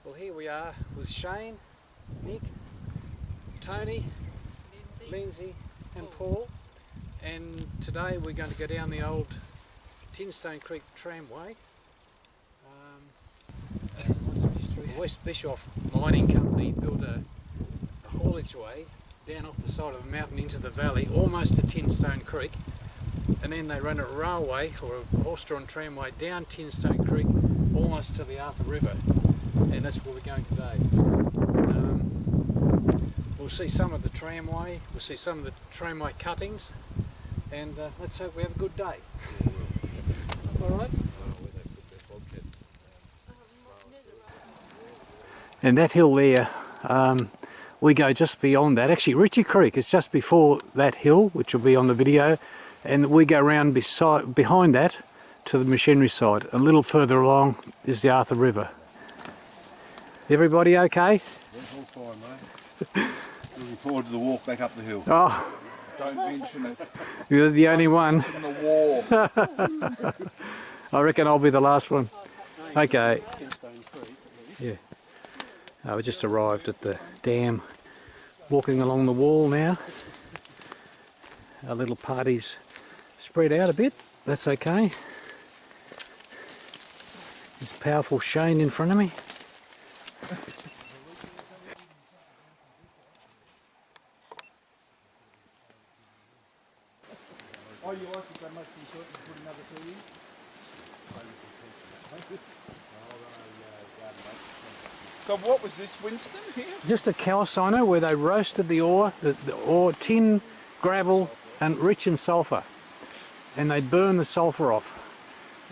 Well, here we are with Shane, Nick, Tony, Lindsay and Paul, and today we're going to go down the old Tinstone Creek tramway. What's the history? West Bischoff Mining Company built a haulage way down off the side of the mountain into the valley, almost to Tinstone Creek, and then they ran a railway or a horse-drawn tramway down Tinstone Creek almost to the Arthur River, and that's where we're going today. We'll see some of the tramway, we'll see some of the tramway cuttings, and let's hope we have a good day. Alright? And that hill there, we go just beyond that. Actually, Ritchie Creek is just before that hill, which will be on the video, and we go round behind that to the machinery side. A little further along is the Arthur River. Everybody okay? That's all fine, mate. Looking forward to the walk back up the hill. Oh, Don't mention it. you're the only one. In the war. I reckon I'll be the last one. Okay. Yeah. We just arrived at the dam, walking along the wall now. Our little party's spread out a bit, that's okay. There's powerful Shane in front of me. Oh, you like it so much you thought you put another two in? So what was this, Winston, here? Just a calciner where they roasted the ore, the ore, tin, gravel and rich in sulphur. And they'd burn the sulphur off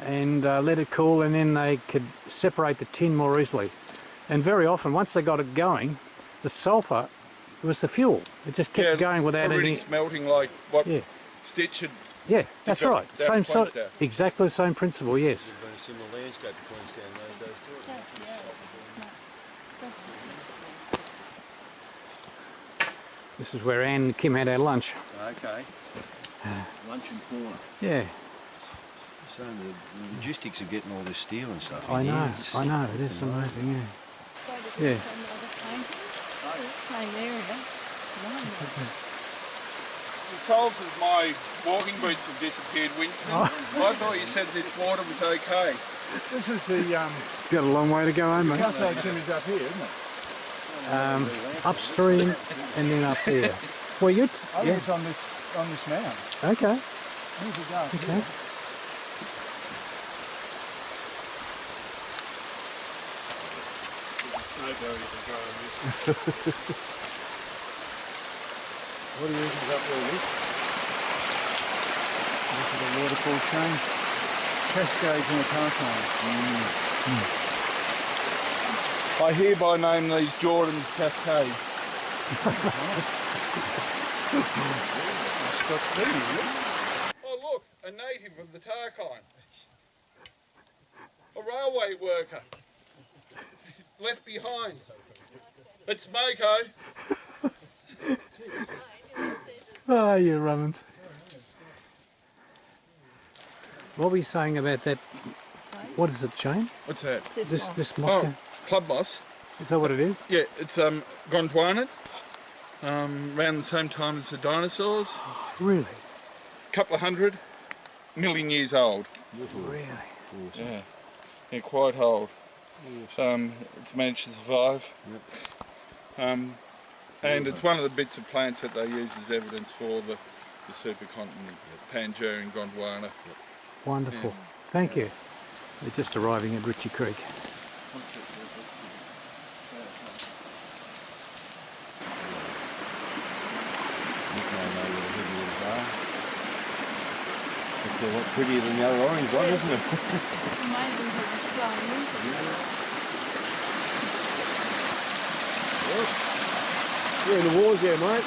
and let it cool, and then they could separate the tin more easily. And very often, once they got it going, the sulphur was the fuel. It just kept going without any... smelting like what Stitch had... Yeah, that's right. Same sort, Queenstown. exactly the same principle, yes. There's been a similar landscape to Queenstown those days too. This is where Anne and Kim had our lunch. Okay. Luncheon corner. Yeah, So the logistics of getting all this steel and stuff. I know, it is amazing, yeah. Yeah. Same area. The soles of my walking boots have disappeared, Winston. I thought you said this water was okay. This is the Got a long way to go home, mate. Casso Jimmy's up here, isn't it? Upstream and then up here. Well, you... I think it's on this mound. Okay. Here's the dark. Okay. What do you think is up there, Rick? Look at the waterfall chain. Cascades in the pathway. I hereby name these Jordan's Cascades. Oh look, a native of the Tarkine. A railway worker. Left behind. It's Mako. Oh, you rummins. What were you saying about that? What is it, Shane? What's that? This mocha? Oh, club moss. Is that what it is? Yeah, it's Gondwana. Around the same time as the dinosaurs. Really? Couple of 100 million years old. Really? Yeah, yeah, quite old. It's managed to survive. And it's one of the bits of plants that they use as evidence for the supercontinent, Pangaea and Gondwana. Wonderful. Thank you. We're just arriving at Ritchie Creek. It's a lot prettier than the other orange one, isn't it? Amazing how it's flowing. You're in the wars there, mate.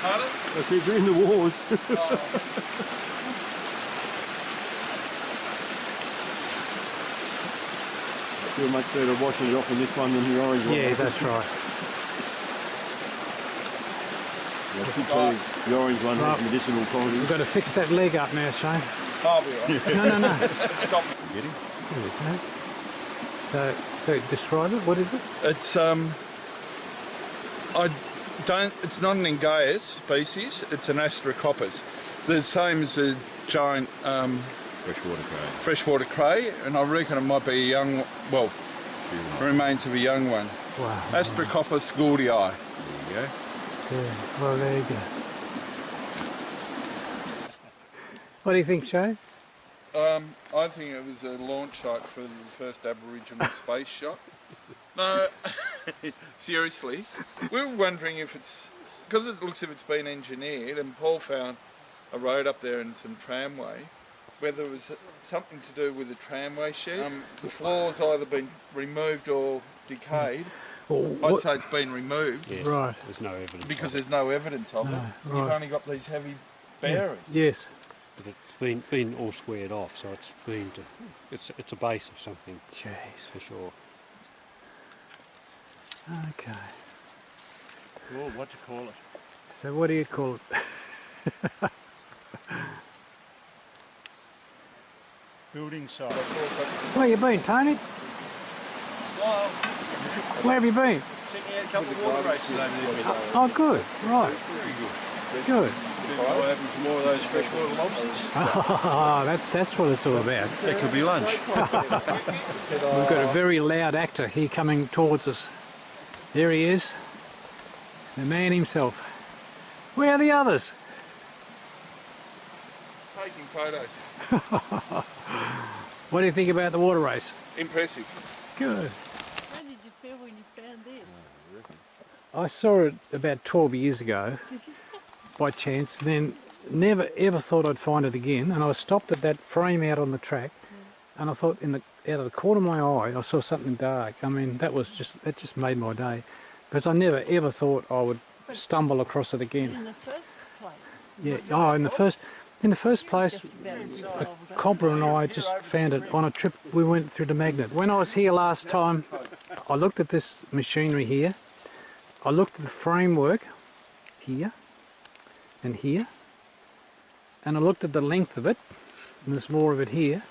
Pardon? I said you're in the wars. You're much better washing it off in this one than the orange one. Yeah, that's right. The orange one has medicinal qualities. We've got to fix that leg up now, Shane. I'll be right. No. Stop. Get him? Here we go. So describe it. What is it? It's it's not an Inaugural species. It's an Astracoppus, the same as a giant freshwater cray, and I reckon it might be a young, well, remains of a young one. Wow. Astracoppus gouldii. There you go. Yeah. Well, there you go. What do you think, Shane? I think it was a launch site for the first Aboriginal space shot. No, seriously. We were wondering if it's, because it looks as if it's been engineered, and Paul found a road up there and some tramway, whether it was something to do with the tramway shed. The floor's either been removed or decayed. Well, I'd say it's been removed. Yes, right. There's no evidence. Because there's no evidence of it. Right. You've only got these heavy bearers. Yes. But it's been all squared off, so it's been it's a base of something. Jeez. For sure. Okay. Well, what do you call it? So what do you call it? Building site. Where you been, Tony? Well, Where have you been? checking out a couple of water races over there. Oh, good. Right. Good. What happened for more of those freshwater lobsters? Oh, that's what it's all about. That could be lunch. We've got a very loud actor here coming towards us. There he is. The man himself. Where are the others? Taking photos. What do you think about the water race? Impressive. Good. How did you feel when you found this? I saw it about 12 years ago by chance, then never ever thought I'd find it again, and I stopped at that frame out on the track and I thought out of the corner of my eye I saw something dark. I mean, that just made my day, because I never ever thought I would stumble across it again. In the first place? Yeah. Oh, in the first place, Just about a cobbler and I just found it on a trip we went through to Magnet. When I was here last time, I looked at this machinery here. I looked at the framework here and here, and I looked at the length of it, and there's more of it here,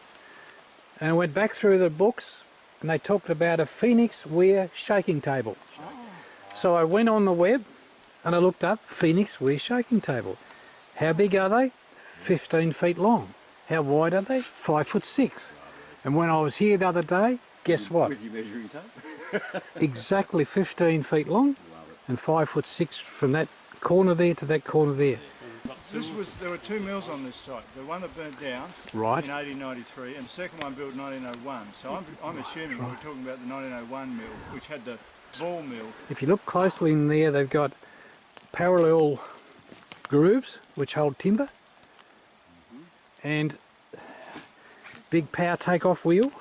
and I went back through the books and they talked about a Phoenix weir shaking table. So I went on the web and I looked up Phoenix weir shaking table. How big are they? 15 feet long. How wide are they? 5'6". And when I was here the other day, guess what? With your measuring tape? Exactly 15 feet long and 5'6" from that corner there to that corner there. There were two mills on this site. The one that burnt down Right. in 1893 and the second one built in 1901. So I'm assuming we're talking about the 1901 mill, which had the ball mill. If you look closely in there, they've got parallel grooves which hold timber, and big power takeoff wheel.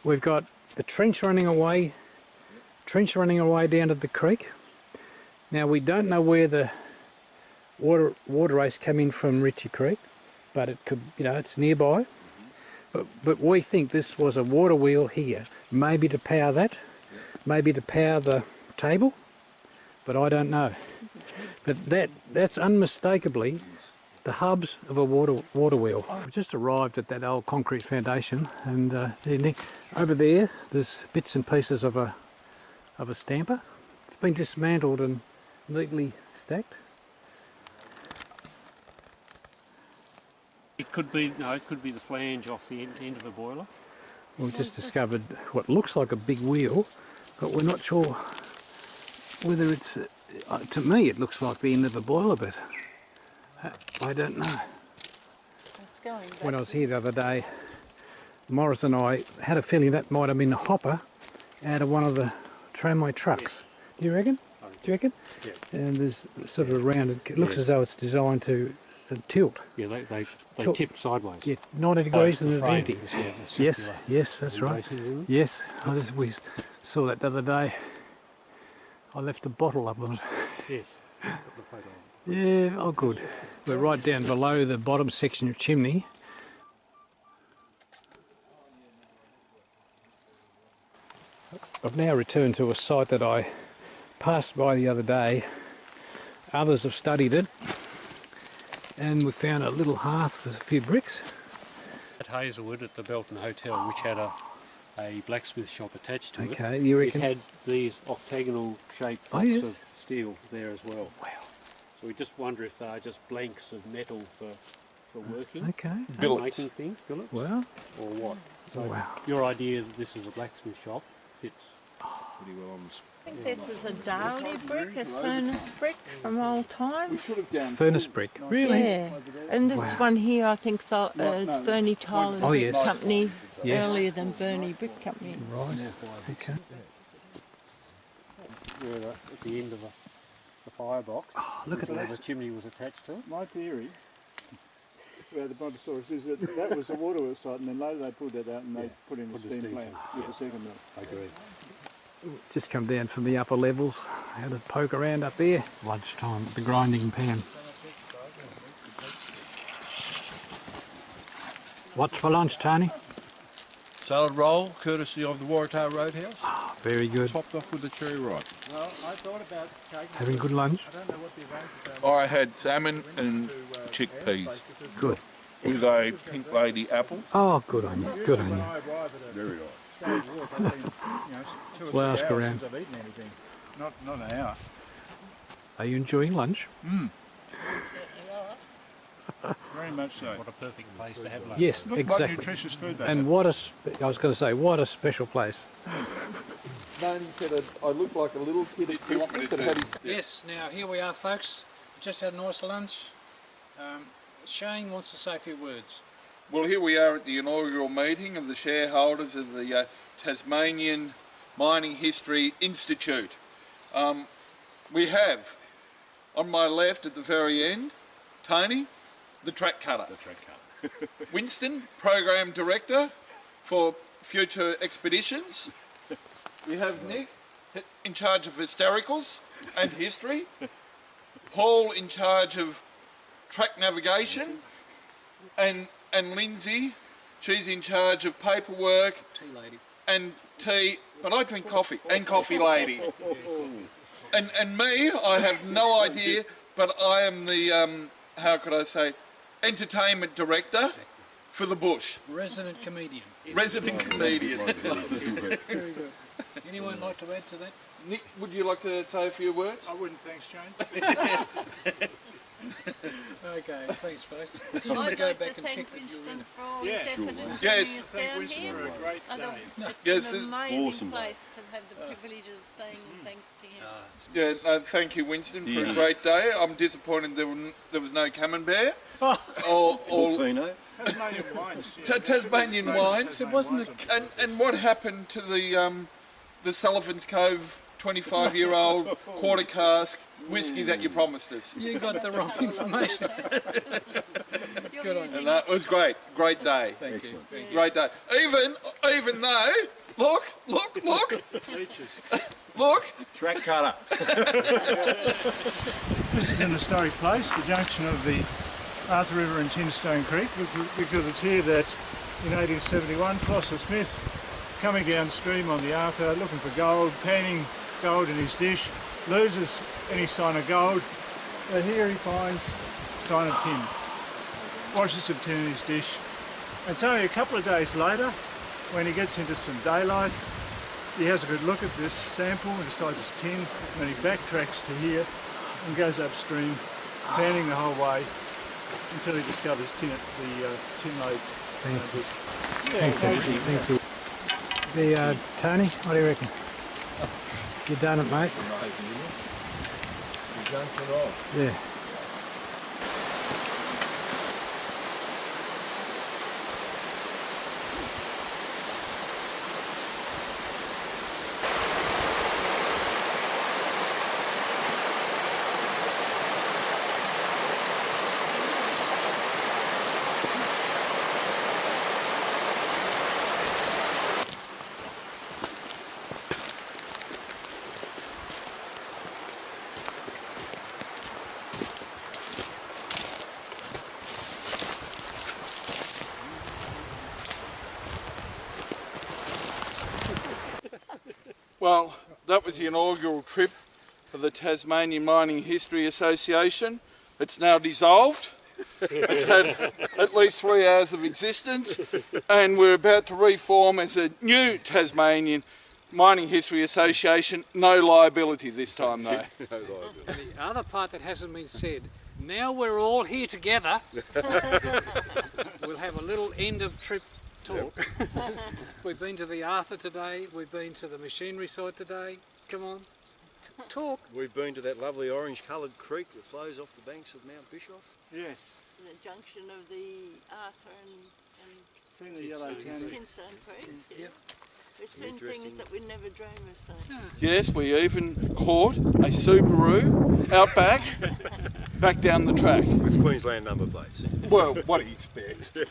We've got the trench running away down to the creek. Now we don't know where the water race came in from Ritchie Creek, but it could, it's nearby. But we think this was a water wheel here, maybe to power that, maybe to power the table, but I don't know. But that's unmistakably the hubs of a water wheel. We've just arrived at that old concrete foundation, and over there's bits and pieces of a stamper. It's been dismantled and neatly stacked. It could be the flange off the end of the boiler. We've just discovered what looks like a big wheel, but we're not sure whether it's... to me it looks like the end of the boiler, but I don't know. It's going back. When I was here the other day, Morris and I had a feeling that might have been a hopper out of one of the tramway trucks. Do you reckon? Do you reckon? Yeah. And there's sort of a rounded... It looks as though it's designed to tilt. Yeah, they Tilt. tip sideways. Yeah, 90 degrees and the it's frame empty. is, yeah, Yes, circular. yes, that's right. Yes, we saw that the other day. I left a bottle up on it. Yes. Got the photo. Yeah, oh good. We're right down below the bottom section of chimney. I've now returned to a site that I passed by the other day. Others have studied it, and we found a little hearth with a few bricks. At Hazelwood at the Belton Hotel, which had a a blacksmith shop attached to it. Okay, you It reckon? had these octagonal shaped Oh, blocks yes. of steel there as well. Wow. So we just wonder if they are just blanks of metal for working, Okay. Billets. making things, billets, Well, or what. So wow. your idea that this is a blacksmith shop fits Pretty well on the I think this is a Dowley brick, a furnace brick from old times. Should have down. Furnace brick. Really? Yeah, and this Wow. one here I think is Burney Tile and Oh, Brick yes. Company, Yes. earlier than Burney Brick Company. Right. Okay. where at the end of the firebox. Oh, look at where that. the chimney was attached to it. My theory about the brontosaurus is that was the waterwheel site, and then later they pulled that out and they put in the steam plant with the second mill. I agree. Just come down from the upper levels. Had a poke around up there. Lunchtime, the grinding pan. What's for lunch, Tony? salad roll, courtesy of the Waratah Roadhouse, Oh, very good. topped off with the cherry ripe. Well, I thought about taking. Having good lunch? I don't know what the arrangements are. I had salmon and chickpeas Good. with a pink lady apple. Oh, good on you. Good on When you. I arrive at a Very right. stage of work, I've been, 2 or 3 Well, ask hours around. since I've eaten anything. Not an hour. Are you enjoying lunch? Very much so. What a perfect place to have lunch. Yes, Look what exactly. nutritious food they And have. what a, I was going to say, what a special place. Nan said I looked like a little kid at Christmas and had his... Yes, now here we are, folks. Just had a nice lunch. Shane wants to say a few words. Well, here we are at the inaugural meeting of the shareholders of the Tasmanian Mining History Institute. We have, on my left at the very end, Tony, the track cutter. Winston, Program Director for future expeditions. We have Nick, in charge of hystericals and history. Paul, in charge of track navigation. And Lindsay, she's in charge of paperwork. Tea lady. And tea, but I drink coffee, and coffee lady. And me, I have no idea, but I am the, how could I say, entertainment director for the bush. Resident comedian. Resident comedian. Very good. Anyone like to add to that? Nick, would you like to say a few words? I wouldn't, thanks, Shane. Okay, thanks, folks. I just want I'd to go like back to and check thank that you're Winston in it. for all Yeah, his effort in Yes. bringing us Thank down Winston here. for a great I thought day. it's Yes, an amazing awesome day. place to have the privilege of saying thanks to him. Yeah, thank you, Winston, for a Yeah. great day. I'm disappointed there was no camembert or Volcano. Tasmanian wines. Tasmanian wines. It wasn't And what happened to the Sullivan's Cove 25-year-old quarter cask whiskey that you promised us? You got the wrong information. You're Good on using And that was great. Great day. Thank you. Great day. Even though, look, look. Track cutter. This is an historic place, the junction of the Arthur River and Chinstone Creek, because it's here that in 1871 Foster Smith, coming downstream on the Arthur, looking for gold, panning gold in his dish, loses any sign of gold, but here he finds a sign of tin, washes some tin in his dish. It's only a couple of days later, when he gets into some daylight, he has a good look at this sample and decides it's tin, and then he backtracks to here and goes upstream, panning the whole way until he discovers tin at the tin loads. Thanks. Thank you. The Tony, what do you reckon? You done it, mate? Yeah. Well, that was the inaugural trip of the Tasmanian Mining History Association. It's now dissolved. It's had at least 3 hours of existence, and we're about to reform as a new Tasmanian Mining History Association. No liability this time though. And the other part that hasn't been said, now we're all here together, we'll have a little end of trip talk. We've been to the Arthur today, we've been to the machinery site today. Come on, talk. We've been to that lovely orange-coloured creek that flows off the banks of Mount Bischoff. Yes. The junction of the Arthur and Seen the yellow town. Tinstone Creek. Yep. We've seen things that we never dream of seeing. Yes, we even caught a Subaru Outback back down the track. With Queensland number plates. Well, what do you expect? They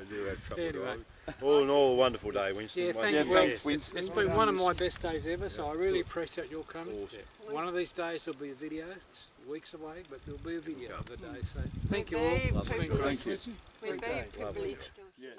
do have trouble Anyway. driving. All in all, a wonderful day, Winston. Yeah, thank Yeah, you. Well, thanks, Winston. it's been one of my best days ever, so I really appreciate your coming. Awesome. One of these days there'll be a video. It's weeks away, but there'll be a video of the day. So thank you We're all. very It's been privileged. great. Thank you. We're very Lovely. privileged. Yes.